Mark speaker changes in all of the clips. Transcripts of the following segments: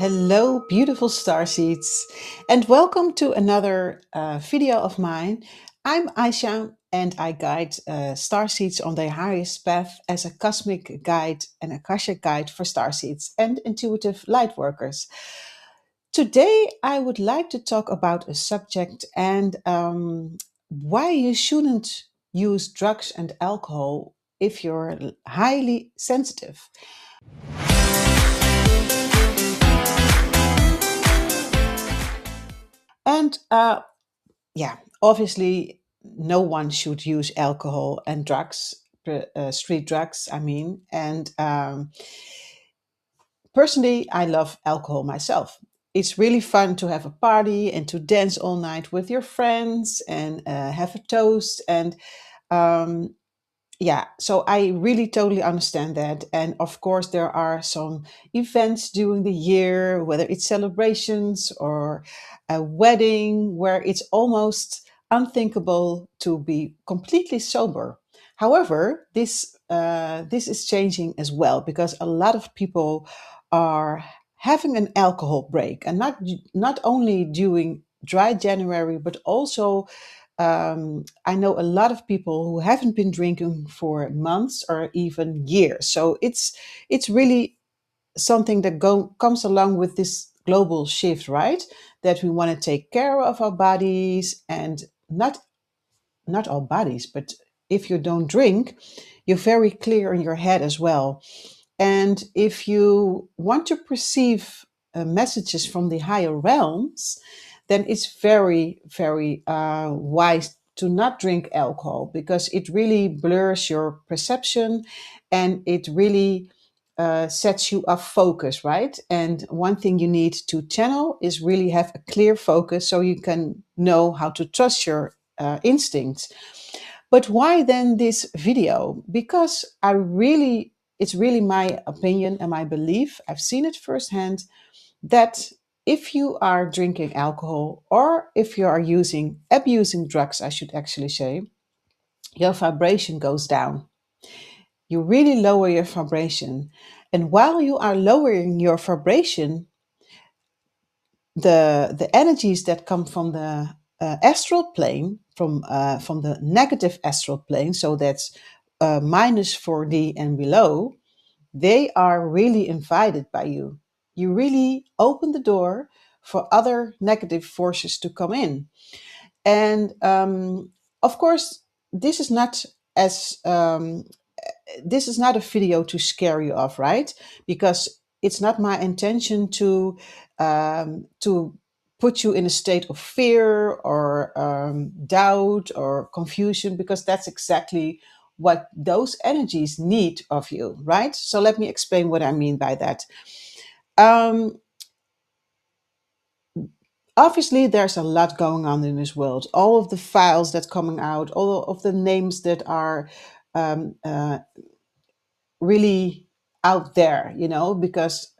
Speaker 1: Hello, beautiful starseeds, and welcome to another video of mine. I'm Aisha, and I guide starseeds on their highest path as a cosmic guide and akashic guide for starseeds and intuitive lightworkers. Today, I would like to talk about a subject and why you shouldn't use drugs and alcohol if you're highly sensitive. And yeah, obviously, no one should use alcohol and drugs, street drugs, I mean. And personally, I love alcohol myself. It's really fun to have a party and to dance all night with your friends and have a toast. And um, yeah, so I really totally understand that. And of course, there are some events during the year, whether it's celebrations or a wedding, where it's almost unthinkable to be completely sober. However, this is changing as well because a lot of people are having an alcohol break, and not only during dry January, but also I know a lot of people who haven't been drinking for months or even years. So it's really something that comes along with this global shift, right? That we want to take care of our bodies and not our bodies, but if you don't drink, you're very clear in your head as well. And if you want to perceive messages from the higher realms, then it's very wise to not drink alcohol because it really blurs your perception and it really sets you off focus, right? And one thing you need to channel is really have a clear focus so you can know how to trust your instincts. But why then this video? Because it's really my opinion and my belief, I've seen it firsthand, that if you are drinking alcohol or if you are abusing drugs, I should actually say, your vibration goes down. You really lower your vibration. And while you are lowering your vibration, the energies that come from the astral plane, from the negative astral plane, so that's minus 4D and below, they are really invited by you. You really open the door for other negative forces to come in. And of course, this is not as this is not a video to scare you off, right? Because it's not my intention to put you in a state of fear or doubt or confusion, because that's exactly what those energies need of you, right? So let me explain what I mean by that. Um, Obviously, there's a lot going on in this world. All of the files that's coming out, all of the names that are um, uh, really out there, because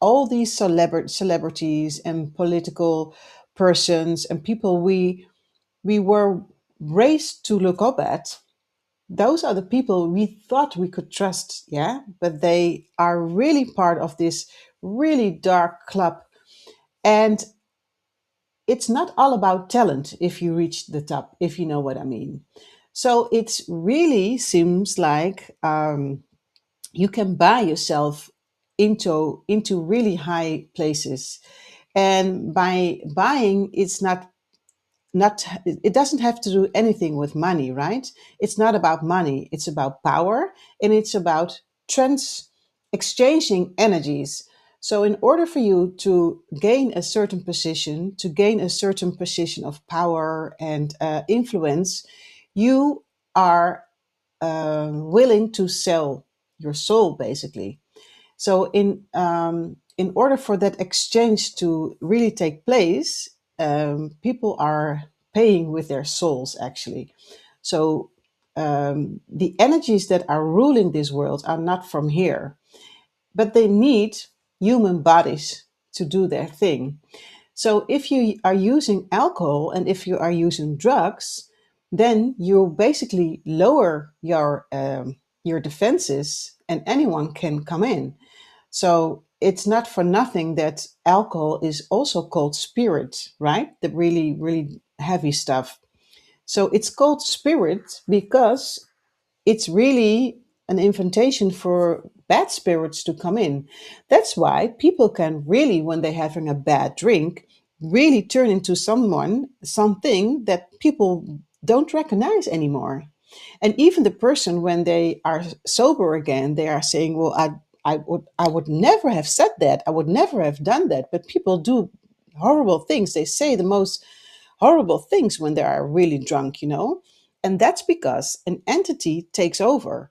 Speaker 1: all these celebrities and political persons and people we were raised to look up at, those are the people we thought we could trust, yeah, but they are really part of this really dark club. And it's not all about talent if you reach the top, if you know what I mean. So it really seems like you can buy yourself into really high places, and by buying, it's not it doesn't have to do anything with money, right? It's not about money, it's about power, and it's about trans exchanging energies. So in order for you to gain a certain position, to gain a certain position of power and influence, you are willing to sell your soul, basically. So in order for that exchange to really take place, people are paying with their souls, actually. So the energies that are ruling this world are not from here, but they need human bodies to do their thing. So if you are using alcohol and if you are using drugs, then you basically lower your defenses, and anyone can come in. So it's not for nothing that alcohol is also called spirit, right? The really, really heavy stuff. So it's called spirit because it's really an invitation for bad spirits to come in. That's why people can really, when they're having a bad drink, really turn into something that people don't recognize anymore. And even the person, when they are sober again, they are saying, "Well, I would never have said that. I would never have done that." But people do horrible things. They say the most horrible things when they are really drunk, and that's because an entity takes over.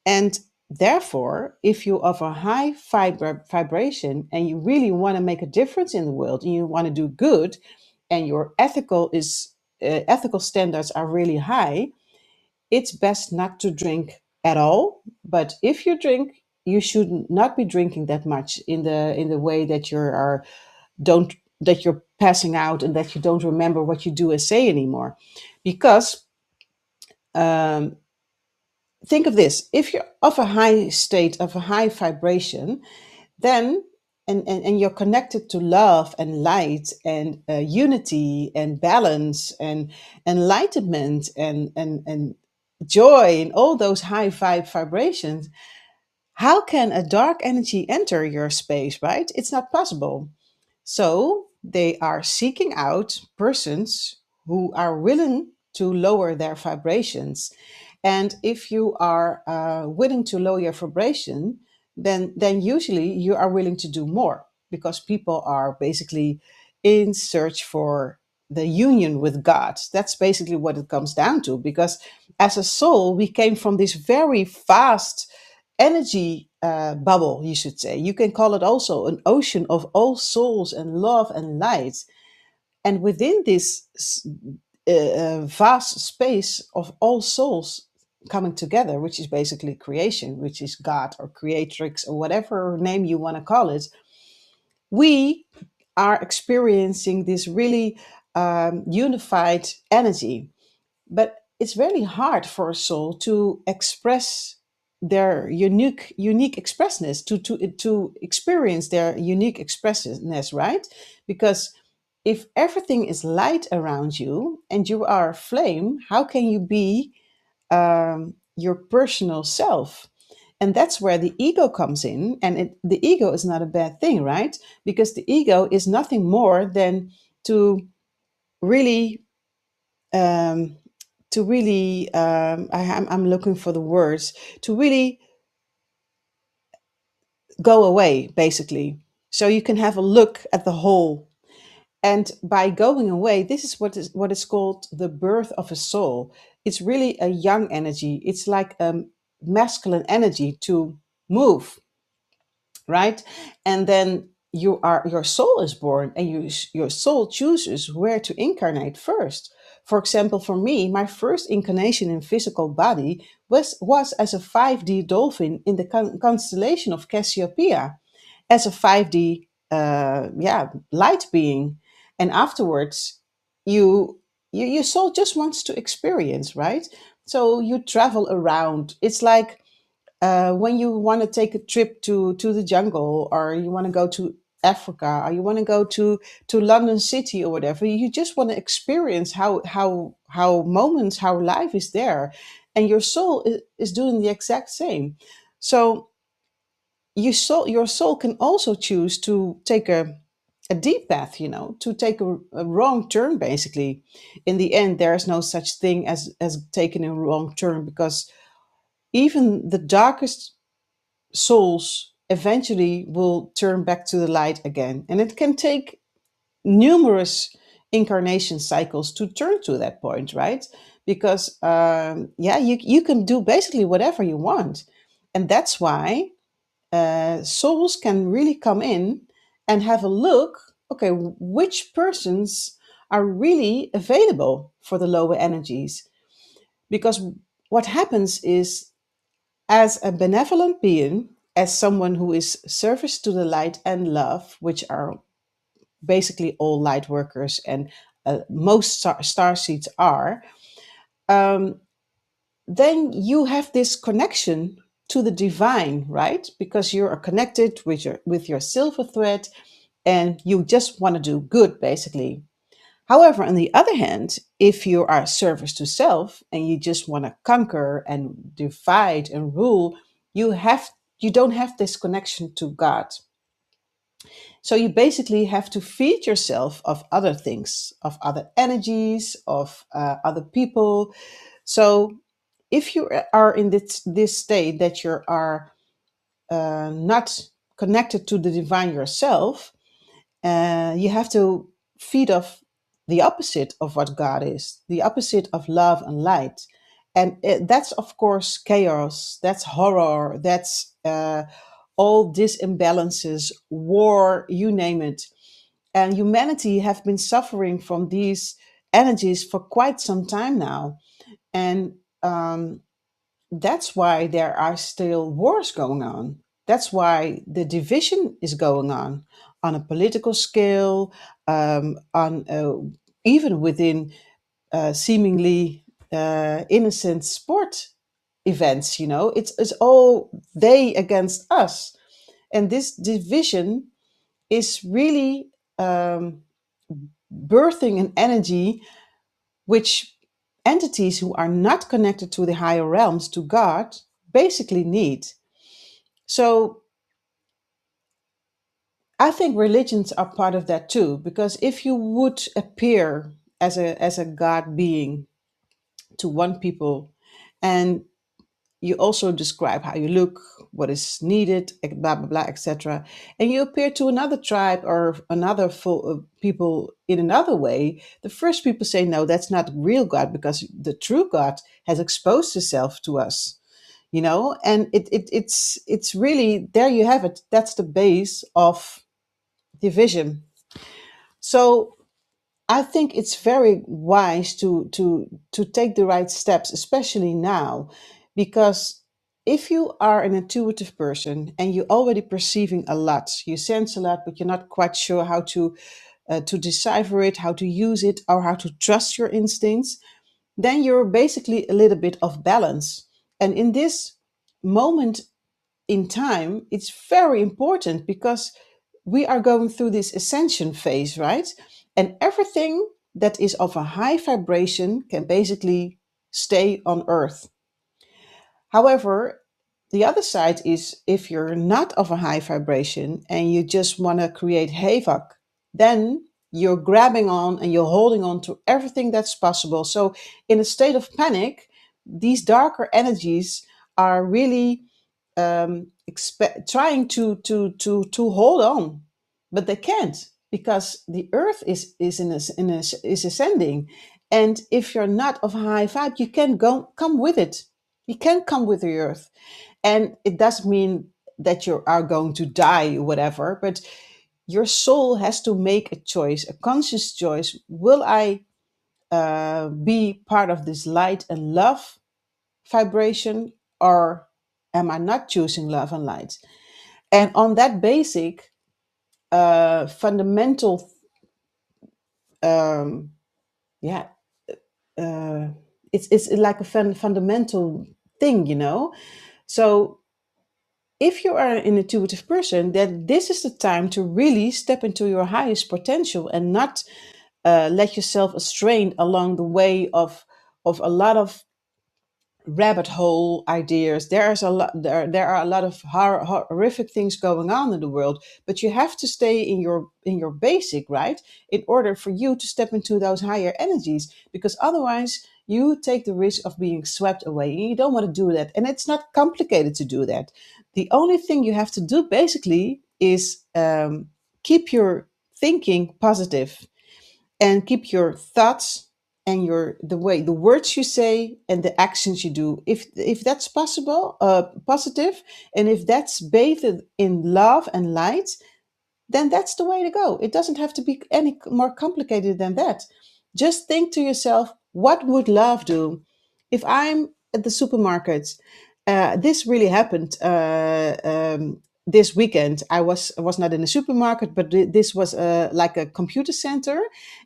Speaker 1: And therefore, if you of a high vibration and you really want to make a difference in the world and you want to do good, and your ethical standards are really high, it's best not to drink at all. But if you drink, you should not be drinking that much in the way that you are don't that you're passing out and that you don't remember what you do and say anymore. Because um, think of this: if you're of a high state, of a high vibration, then and you're connected to love and light and unity and balance and enlightenment and joy and all those high vibrations, how can a dark energy enter your space, right? It's not possible. So they are seeking out persons who are willing to lower their vibrations. And if you are willing to lower your vibration, then usually you are willing to do more, because people are basically in search for the union with God. That's basically what it comes down to. Because as a soul, we came from this very fast energy bubble, you should say. You can call it also an ocean of all souls and love and light. And within this vast space of all souls coming together, which is basically creation, which is God or creatrix or whatever name you want to call it, we are experiencing this really unified energy. But it's very hard for a soul to express their unique expressness, to experience their unique expressiveness, right? Because if everything is light around you and you are a flame, how can you be your personal self? And that's where the ego comes in. And the ego is not a bad thing, right? Because the ego is nothing more than to really um, I'm looking for the words, to really go away, basically. So you can have a look at the whole. And by going away, this is what is called the birth of a soul. It's really a young energy. It's like a masculine energy to move, right? And then your soul is born, and your soul chooses where to incarnate first. For example, for me, my first incarnation in physical body was as a 5D dolphin in the constellation of Cassiopeia, as a 5D light being. And afterwards, your soul just wants to experience, right? So you travel around. It's like when you want to take a trip to the jungle, or you want to go to Africa, or you want to go to London City or whatever, you just want to experience how life is there, and your soul is doing the exact same. So your soul can also choose to take a deep path, to take a wrong turn. Basically, in the end, there is no such thing as taking a wrong turn, because even the darkest souls eventually will turn back to the light again. And it can take numerous incarnation cycles to turn to that point, right? Because, you can do basically whatever you want. And that's why souls can really come in and have a look, okay, which persons are really available for the lower energies. Because what happens is, as a benevolent being, as someone who is service to the light and love, which are basically all light workers, and most star seeds are, um, then you have this connection to the divine, right? Because you are connected with your silver thread, and you just want to do good, basically. However, on the other hand, if you are service to self and you just want to conquer and divide and rule, you don't have this connection to God. So you basically have to feed yourself of other things, of other energies, of other people. So if you are in this state that you are not connected to the divine yourself, you have to feed off the opposite of what God is, the opposite of love and light. And that's, of course, chaos, that's horror, that's all these imbalances, war, you name it. And humanity have been suffering from these energies for quite some time now. And that's why there are still wars going on. That's why the division is going on a political scale, on even within seemingly innocent sport events. You know, it's all they against us, and this division is really um, birthing an energy which entities who are not connected to the higher realms, to God, basically need. So I think religions are part of that too, because if you would appear as a God being to one people, and you also describe how you look, what is needed, blah blah blah, etc., and you appear to another tribe or another people in another way, the first people say no, that's not real God, because the true God has exposed Himself to us. You know, and it's really, there you have it. That's the base of division. So I think it's very wise to take the right steps, especially now, because if you are an intuitive person and you're already perceiving a lot, you sense a lot, but you're not quite sure how to decipher it, how to use it, or how to trust your instincts, then you're basically a little bit off balance. And in this moment in time, it's very important because we are going through this ascension phase, right? And everything that is of a high vibration can basically stay on Earth. However, the other side is if you're not of a high vibration and you just want to create havoc, then you're grabbing on and you're holding on to everything that's possible. So, in a state of panic, these darker energies are really trying to hold on, but they can't, because the Earth is ascending, and if you're not of a high vibe, you can go come with it. You can come with the Earth, and it does mean that you are going to die or whatever. But your soul has to make a choice, a conscious choice. Will I be part of this light and love vibration, or am I not choosing love and light? And on that basic, fundamental, um, yeah, uh, it's like a fundamental thing, you know. So if you are an intuitive person, then this is the time to really step into your highest potential and not let yourself astray along the way of a lot of rabbit hole ideas. There are a lot of horrific things going on in the world, but you have to stay in your basic, right, in order for you to step into those higher energies, because otherwise you take the risk of being swept away, and you don't want to do that. And it's not complicated to do that. The only thing you have to do basically is keep your thinking positive, and keep your thoughts and your the words you say and the actions you do, if that's possible, positive, and if that's bathed in love and light, then that's the way to go. It doesn't have to be any more complicated than that. Just think to yourself, what would love do? If I'm at the supermarket, this really happened this weekend. I was not in a supermarket, but this was like a computer center,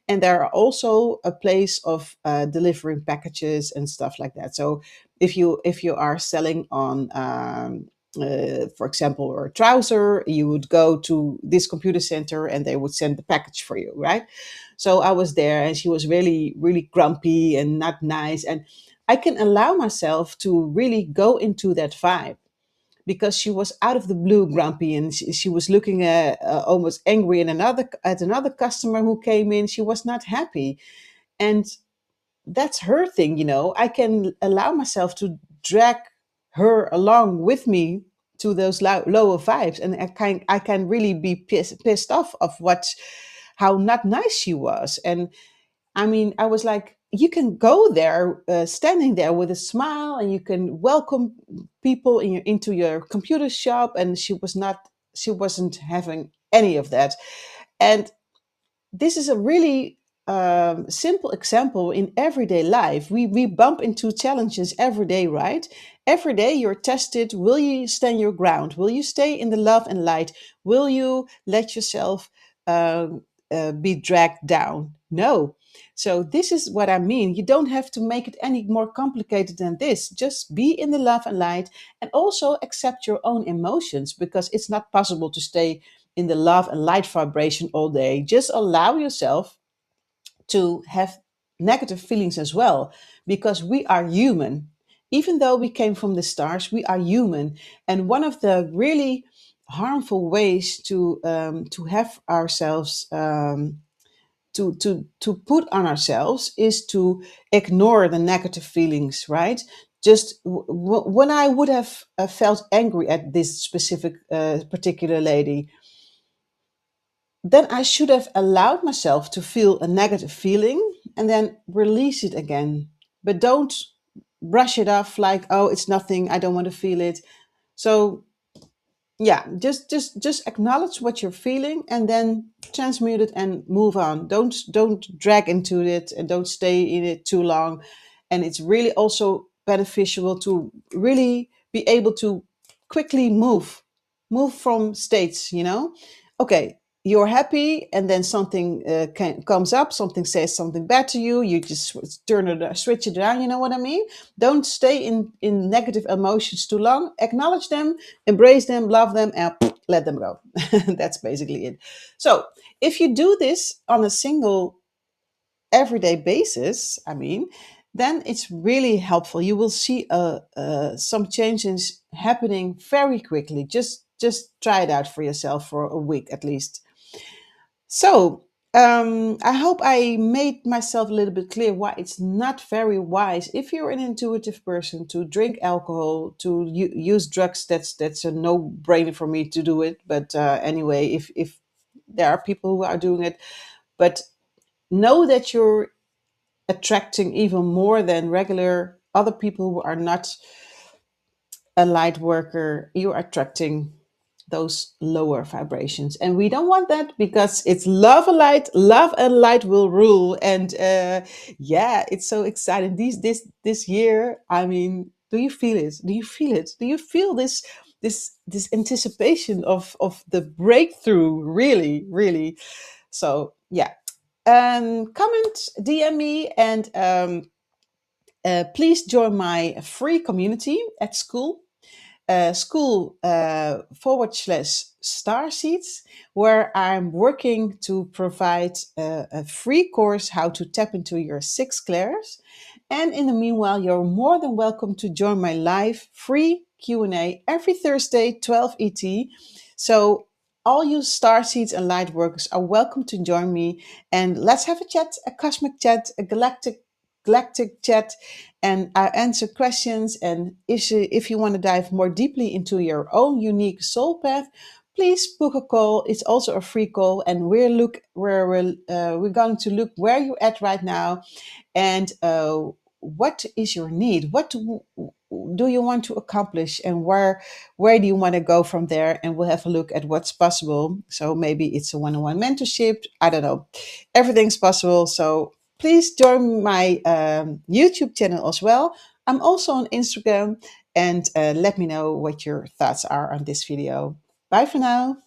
Speaker 1: and there are also a place of delivering packages and stuff like that. So If you are selling on for example, a trouser, you would go to this computer center and they would send the package for you, right? So I was there and she was really, really grumpy and not nice. And I can allow myself to really go into that vibe because she was out of the blue grumpy and she was looking almost angry and another customer who came in. She was not happy. And that's her thing, I can allow myself to drag her along with me to those lower vibes, and I can really be pissed off of how not nice she was. And I mean, I was like, you can go there, standing there with a smile, and you can welcome people into your computer shop. And she wasn't having any of that. And this is a really simple example in everyday life. We bump into challenges every day, right? Every day you're tested. Will you stand your ground? Will you stay in the love and light? Will you let yourself be dragged down? No. So this is what I mean. You don't have to make it any more complicated than this. Just be in the love and light, and also accept your own emotions, because it's not possible to stay in the love and light vibration all day. Just allow yourself to have negative feelings as well, because we are human. Even though we came from the stars, we are human. And one of the really harmful ways to have ourselves to put on ourselves is to ignore the negative feelings, right? Just when I would have felt angry at this specific particular lady, then I should have allowed myself to feel a negative feeling and then release it again. But don't brush it off like, oh, it's nothing, I don't want to feel it. So yeah, just acknowledge what you're feeling and then transmute it and move on. Don't drag into it and don't stay in it too long. And it's really also beneficial to really be able to quickly move from states, okay, you're happy and then something comes up, something says something bad to you, you just turn it switch it around, you know what I mean? Don't stay in negative emotions too long. Acknowledge them, embrace them, love them, and let them go. That's basically it. So if you do this on a single everyday basis, I mean, then it's really helpful. You will see some changes happening very quickly. Just try it out for yourself for a week at least. So, I hope I made myself a little bit clear why it's not very wise, if you're an intuitive person, to drink alcohol, to use drugs. That's a no-brainer for me to do it. But anyway, if there are people who are doing it, but know that you're attracting even more than regular other people who are not a light worker. You're attracting those lower vibrations, and we don't want that, because it's love and light will rule. And yeah, it's so exciting this year. I mean, do you feel it? Do you feel this anticipation of the breakthrough, really, really? So yeah, comment, DM me, and please join my free community at school / Starseeds, where I'm working to provide a free course how to tap into your six clairs. And in the meanwhile, you're more than welcome to join my live free Q&A every Thursday, 12 ET. So all you starseeds and light workers are welcome to join me, and let's have a chat, a cosmic chat, a galactic chat, and I answer questions. And if you want to dive more deeply into your own unique soul path, please book a call. It's also a free call, and we're going to look where you're at right now, and what is your need? Do you want to accomplish, and where do you want to go from there? And we'll have a look at what's possible. So maybe it's a one-on-one mentorship. I don't know. Everything's possible. So please join my YouTube channel as well. I'm also on Instagram, and let me know what your thoughts are on this video. Bye for now.